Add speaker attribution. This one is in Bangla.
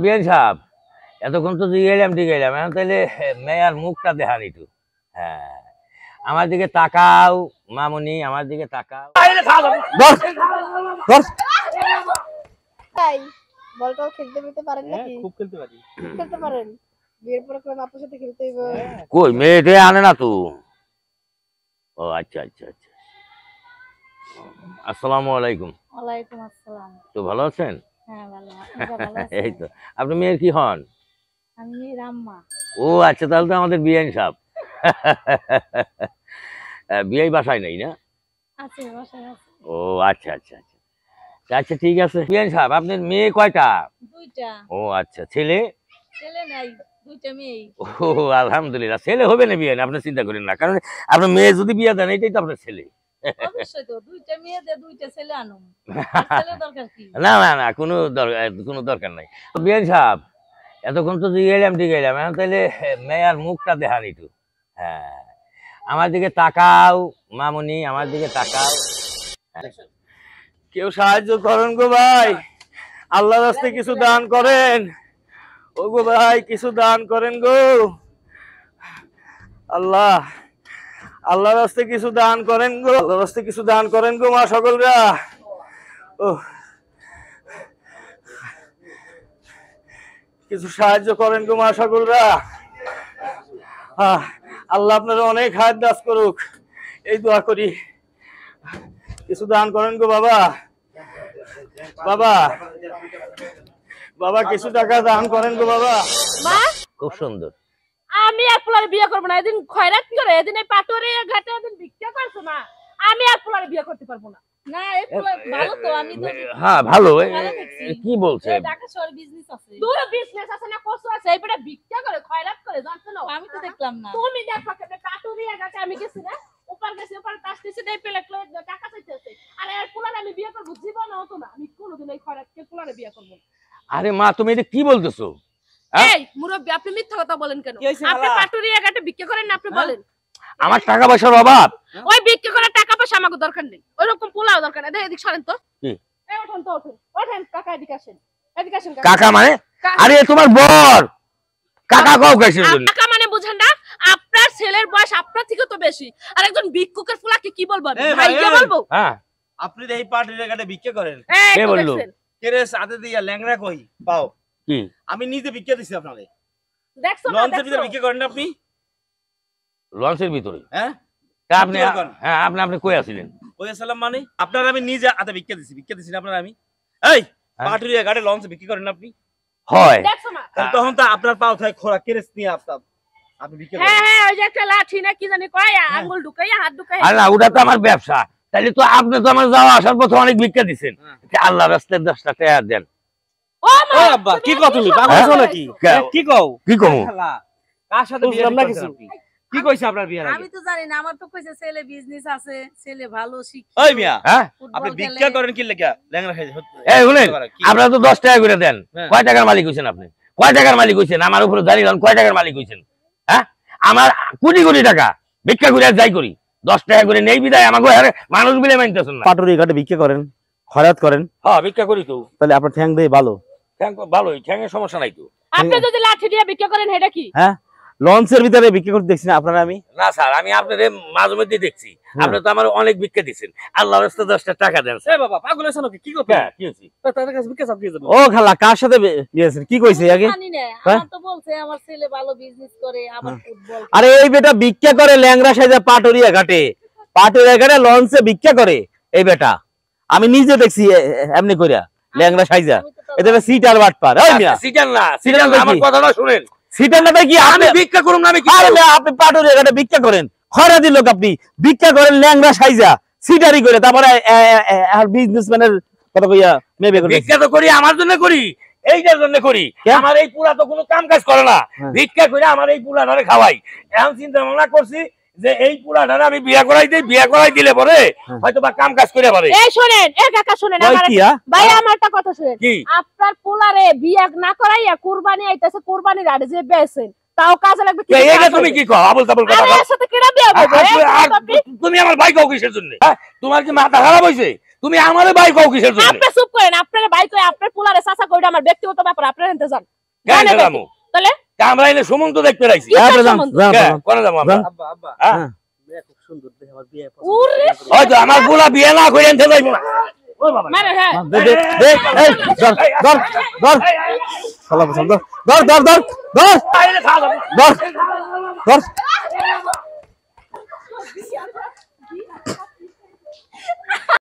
Speaker 1: বিয়ান সাহেব এতক্ষণ তো জিগাইলাম টিগাইলাম এখন তাহলে মেয়ার মুখটা দেখান একটু। হ্যাঁ আমার দিকে তাকাও মামুনি, আমার দিকে তাকাও।
Speaker 2: তাই বলটাও খেলতে পেতে পারেন নাকি?
Speaker 3: খুব খেলতে পারি।
Speaker 2: খেলতে পারেন? বিয়ের পরে কোন আপুর সাথে খেলতে হইব?
Speaker 1: কই মেয়েটে আনে না তো? ও আচ্ছা আচ্ছা আচ্ছা। আসসালামু আলাইকুম।
Speaker 2: ওয়ালাইকুম আসসালাম।
Speaker 1: তো ভালো আছেন?
Speaker 2: হ্যাঁ ভালো। আপনারা ভালো আছেন?
Speaker 1: এই তো। আপনি মেয়ের কি হন?
Speaker 2: আমি রাম্মা।
Speaker 1: ও আচ্ছা তাহলে তো আমাদের বিয়ান সাহেব। বিয়াই বাসায় নাই না?
Speaker 2: আছে বাসায় আছে।
Speaker 1: ও আচ্ছা আচ্ছা আচ্ছা আচ্ছা ঠিক আছে। বিয়ান সাহেব আপনার মেয়ে কয়টা?
Speaker 2: দুইটা।
Speaker 1: ও আচ্ছা ছেলে?
Speaker 2: ছেলে নাই, দুইটা মেয়ে।
Speaker 1: ও আলহামদুলিল্লাহ। ছেলে হবে না বিয়ে, আপনি চিন্তা করেন না, কারণ আপনার মেয়ে যদি বিয়ে দেন এটাই তো আপনার ছেলে।
Speaker 2: অবশ্যই তো দুইটা মেয়ে দিয়ে দুইটা ছেলে আনুম। ছেলে দরকার কি?
Speaker 1: না না না কোনো দরকার নাই। বিয়ান সাহেব এতক্ষণ তো জিগাইলাম টিগাইলাম এখন তাহলে মেয়ার মুখটা দেখান একটু। হ্যাঁ আমার দিকে তাকাও মামুনি, আমার দিকে তাকাও। কেউ সাহায্য করেন গো ভাই, আল্লাহর রাস্তায় কিছু দান করেন। ও গো ভাই কিছু দান করেন গো। আল্লাহ আল্লাহর রাস্তায় কিছু দান করেন গো, আল্লাহর রাস্তায় কিছু দান করেন গো মা সকলরা। ও কিছু সাহায্য করেন গো মা সকলরা। আল্লাহ আপনারা অনেক হায়াত দাস করুক এই দোয়া করি। কিছু দান করেন গো বাবা, বাবা বাবা কিছু টাকা দান করেন গো বাবা।
Speaker 2: মা
Speaker 1: খুব সুন্দর।
Speaker 2: আমি আর পোলারে বিয়ে করব না। এদিন খয়রাত করে, এদিন এই পাটোরে ঘাটে এদিন ভিক্ষা করছো না। আমি আর পোলারে বিয়ে করতে পারবো না। না এই পোলা ভালো তো, আমি তো
Speaker 1: হ্যাঁ ভালো।
Speaker 2: ভালো দেখছি।
Speaker 1: কি বলছে?
Speaker 2: ঢাকা শহরে বিজনেস আছে। দূর বিজনেস আছে না কষ্ট আছে, এইটা ভিক্ষা করে খয়রাত করে জানছো না? আমি তো দেখলাম না। তুমি দেখো কেন পাটোরে ঘাটে আমি গেছি না, উপর গেছি, উপর তাসতেছি দেই পেলে টাকা চাইতেছে। আরে আর পোলারে আমি বিয়ে করব জীবন হতো না। আমি কোনোদিন এই খয়রাতকে পোলারে বিয়ে করব না।
Speaker 1: আরে মা তুমি এটা কি বলতেছো?
Speaker 2: এই মুরব্বি আপনি মিথ্যা কথা বলেন কেন? আপনি পাটুরিয়া ঘাটে ভিক্ষা করেন না, আপনি বলেন।
Speaker 1: আমার টাকা পয়সার অভাব।
Speaker 2: ওই ভিক্ষা করার টাকা পয়সা আমাকে দরকার নেই, ওইরকম পোলাও দরকার নেই। এদিক সরেন তো।
Speaker 1: কি?
Speaker 2: এই ওঠেন তো, ওঠেন ওঠেন কাকা, এদিকে আসেন, এদিকে আসেন
Speaker 1: কাকা মানে? আরে তোমার বর কাকা কও কিসের জন্য?
Speaker 2: কাকা মানে বুঝেন না? আপনার ছেলের বয়স আপনার থেকে তো বেশি, আর একজন ভিক্ষুকের ফুলাকে কি বলবো? ভাইয়া বলবো?
Speaker 1: হ্যাঁ
Speaker 3: আপনি এই পার্টির ঘাটে ভিক্ষা করেন?
Speaker 1: কে বললো?
Speaker 3: কে রে সাথে দিয়া ল্যাংড়া কই পাও?
Speaker 1: কি
Speaker 3: আমি নিজে ভিক্ষা দিছি আপনারে।
Speaker 2: দেখছো না?
Speaker 3: লঞ্চের ভিতরে ভিক্ষা করেন না আপনি?
Speaker 1: লঞ্চের ভিতরে?
Speaker 3: হ্যাঁ
Speaker 1: আপনি হ্যাঁ আপনি কই আছিলেন?
Speaker 3: ওই আসসালাম মানে আপনার আমি নিজে হাতে ভিক্ষা দিছি না আপনার আমি। এই পার্টির ঘাটে লঞ্চে ভিক্ষা করেন না আপনি?
Speaker 1: হয়
Speaker 2: দেখছো না?
Speaker 3: তখন তো আপনার পাও থাকে খোরা কেরেস নিয়ে আপনি ভিক্ষা করেন।
Speaker 2: হ্যাঁ হ্যাঁ, ওই যে একটা লাঠি না কি জানি কয়, আঙ্গুল ঢুকাইয়া হাত ঢুকাইয়া।
Speaker 1: আরে না ওটা তো আমার ব্যবসা। তাহলে তো আপনি তো আমার যাওয়া আসার পথে অনেক ভিক্ষা দিচ্ছেন। আল্লাহ রাস্তায় 10টা টাকা দেন।
Speaker 2: ও মা
Speaker 3: ওই আব্বা কি কও তুমি? পাগল হইছো নাকি? কি কও?
Speaker 1: কি কমু?
Speaker 3: কার সাথে বিয়ে করছেন আপনি? কি কইছে আপনার বিয়ের আগে?
Speaker 4: আমি তো জানি না, আমার তো কইছে ছেলে বিজনেস আছে, ছেলে ভালো শিক্ষিত।
Speaker 3: ওই মিয়া
Speaker 1: হ্যাঁ
Speaker 3: আপনি ভিক্ষা করেন কি লাগা? ল্যাংড়া খাইছে।
Speaker 1: এই শুনেন আপনারা তো 10 টাকা করে দেন।
Speaker 3: হ্যাঁ।
Speaker 1: কয় টাকার মালিক হইছেন আপনি? কয় টাকার মালিক হইছেন? আমার উপরে জানি না কয় টাকার মালিক হইছেন। হ্যাঁ আমার কোটি কোটি টাকা ভিক্ষা করে যাই করি, 10 টাকা করে নেই বিদায় আমাকে মানুষ বিলে মানতেছেন না।
Speaker 5: পাটুরি ঘাটে ভিক্ষা করেন, খয়রাত করেন,
Speaker 1: হ্যাঁ ভিক্ষা করি তো।
Speaker 5: তাহলে আপনার ঠ্যাং দিয়ে ভালো।
Speaker 1: ঠ্যাং ভালোই, ঠ্যাংয়ের সমস্যা নাই তো।
Speaker 2: আপনি যদি লাঠি দিয়ে ভিক্ষা করেন এটা কি?
Speaker 5: হ্যাঁ লঞ্চের ভিতরে ভিক্ষা করতে দেখছি না আপনারা? আমি
Speaker 1: না স্যার আমি আপনাদের মাঝে মধ্যে দেখছি আপনি তো আমার অনেক ভিক্ষা দিচ্ছেন। আল্লাহর রাস্তায় 10টা টাকা দেন।
Speaker 3: এ বাবা পাগল হইছো নাকি? কি করতে?
Speaker 1: কি হয়েছে?
Speaker 3: তাদের কাছে ভিক্ষা চাপ দিয়ে দেব।
Speaker 5: ও খালা কার সাথে গিয়েছেন? কি কইছে আগে?
Speaker 4: জানি না,
Speaker 5: হ্যাঁ?
Speaker 4: আমার তো বলছে আমার ছেলে ভালো বিজনেস করে, আবার ফুটবল।
Speaker 5: আরে এই বেটা ভিক্ষা করে ল্যাংড়া সাইজা পাটুরিয়া ঘাটে, পাটুরিয়া ঘাটে লঞ্চে ভিক্ষা করে এই বেটা। আমি নিজে দেখছি এমনি কইরা ল্যাংড়া সাইজা। এটা সিটার বাটপার। ওই মিয়া
Speaker 1: সিটার না,
Speaker 5: সিটার
Speaker 1: সিটার না, আমার
Speaker 5: কি?
Speaker 1: কথাটা শুনেন।
Speaker 5: সিটার না কি?
Speaker 1: আমি ভিক্ষা করুম না, আমি কি
Speaker 5: আরে
Speaker 1: করব?
Speaker 5: মিয়া আপনি পাটুরিয়া ঘাটে ভিক্ষা করেন, খয়রাতি লোক আপনি। ভিক্ষা করেন ল্যাংড়া সাইজা, সিটারি করে, তারপরে বিজনেসম্যানের কথা কইয়া মেয়ে বিয়ে করে।
Speaker 1: ভিক্ষা তো করি আমার জন্য করি, এইটার জন্য করি।
Speaker 5: কে?
Speaker 1: আমার এই পুরা তো কোনো কাম কাজ করে না।
Speaker 5: হ্যাঁ।
Speaker 1: ভিক্ষা করে আমার এই পুরাটারে খাওয়াই। এখন চিন্তা ভাবনা করছি যে এই পুরাটারে আমি বিয়া করাই দেই, বিয়া করাই দিলে পরে হয়তো বা কাম কাজ করে পারে।
Speaker 2: এই শুনেন, এ কাকা শুনেন,
Speaker 5: ওই
Speaker 2: আমার
Speaker 5: কি, হ্যাঁ?
Speaker 2: ভাই আমার একটা কথা শুনেন।
Speaker 1: কি?
Speaker 2: আপনার পোলারে বিয়ে না করাইয়া কুরবানি আইতাছে, কুরবানির আড়ে যে বেচেন তাও কাজে লাগবে কি?
Speaker 1: এইটা তুমি কি কও? আবল তাবল কথা
Speaker 2: আরে
Speaker 1: কও।
Speaker 2: এর সাথে কেডা বিয়ে করবে?
Speaker 1: তুমি আমার ভাই কও কিসের জন্য? হ্যাঁ? তোমার কি মাথা খারাপ হইছে? তুমি আমারে ভাই কও কিসের জন্য
Speaker 2: আপনি চুপ করেন, আপনার ভাই কই আপনার পোলারে চাচা কইটা আমার ব্যক্তিগত ব্যাপার, আপনারা এনতে যান।
Speaker 1: কেন
Speaker 2: জানেন
Speaker 1: যাবো?
Speaker 2: তাহলে
Speaker 1: আমরা এনে সুমন্ত দেখতে রাইছি
Speaker 2: কি
Speaker 5: আপনি যান,
Speaker 2: সম্বন্ধ?
Speaker 5: যান, যান।
Speaker 1: কোনে যাবো আমরা?
Speaker 3: আব্বা আব্বা
Speaker 1: হ্যাঁ?
Speaker 3: মেয়ে খুব সুন্দর দেখে আমার বিয়ে
Speaker 2: ওরে
Speaker 1: হয়তো আমার পোলা বিয়ে না করে এনতে যাইবো না। ও বাবা রে।
Speaker 2: মানে হ্যাঁ
Speaker 5: দে, দে, দে, এই, ধর, ধর, ধর। শালা বসন্ত, ধর, ধর, ধর, ধর,
Speaker 1: আইলে খাওয়া যাবে।
Speaker 5: ধর, ধর।